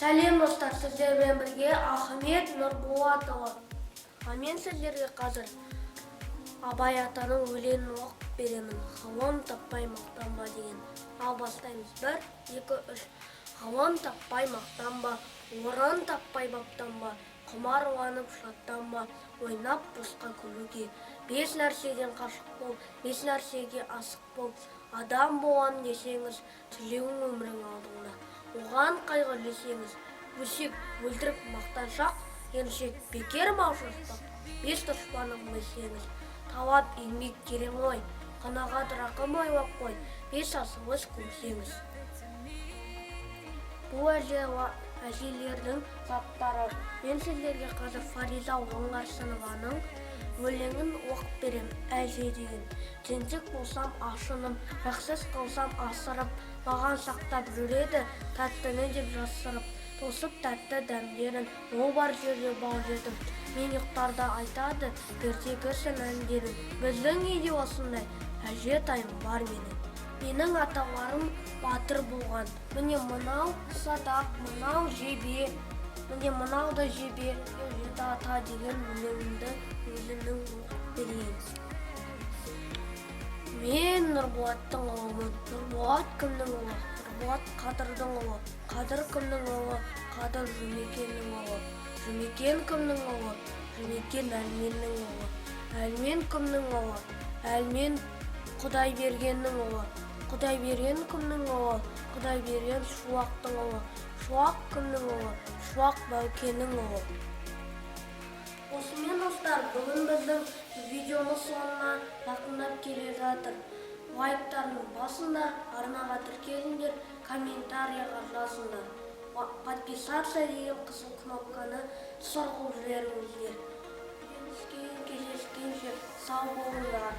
Сәлем достар, сіздермен бірге Ахмет Нұрболатұлы. Мен сіздерге қазір Абай атаның өлеңін оқып беремін. Ғылым таппай мақтанба деген. Ал бастаймыз. 1, 2, 3. Ғылым таппай мақтанба, орын таппай баптанба, құмар уанып шаттанба, ойнап босқа күлуге. 5 нәрседен қашық бол, 5 нәрсеге асық бол. Адам болам десеңіз, тілеуің өмірің алдыңда. Оған қайғылесеңіз, өсек өлтіріп мақтаншақ, еріншек бекер маушастық. 5 дұшпаным білсеңіз, талап еңбек керек ой, қанағат рақым ойлап қой, 5 асығыс көмсеңіз. Бұл әжелердің заттары. Мен сіздерге қазір Фариза Оңғарсынованың өлеңін оқып берем. Әже деген. Тентек болсам ашыным, жақсыз қылсам асырып, маған сақтап жүреді, тәттіні деп жасырып. Тосып тәтті дәмдерін, ол бар жерде бал жетім. Мен ұйықтарда айтады, ертегісін әндерін. Біздің үйде осындай әжетайым бар менің. Менің аталарым батыр болған. Міне мынау садақ, мынау жебе, міне мынау да жебе, жеті ата деген өлеңімді өзімнің оқып берейін. Мен Нұрболаттың ұлымын. Нұрболат кімнің ұлы? Нұрболат Қадырдың ұлы. Қадыр кімнің ұлы? Қадыр Жұмекеннің ұлы. Жұмекен кімнің ұлы? Жұмекен Әлменнің ұлы. Әлмен кімнің ұлы? Әлмен Құдайбергеннің ұлы. Құдайберген кімнің ұлы? Құдайберген Шуақтың ұлы. Шуақ кімнің ұлы? Шуақ Бәукеннің ұлы. Осымен достар, бүгін біздің видеомыз соңына жақындап келе жатыр. Лайктардың басыңдар, арнаға тіркеліңдер, комментарияға жазыңдар. Подписаться деген қызыл кнопканы сұрғып жіберіңіздер. Кездескенше сау болыңдар.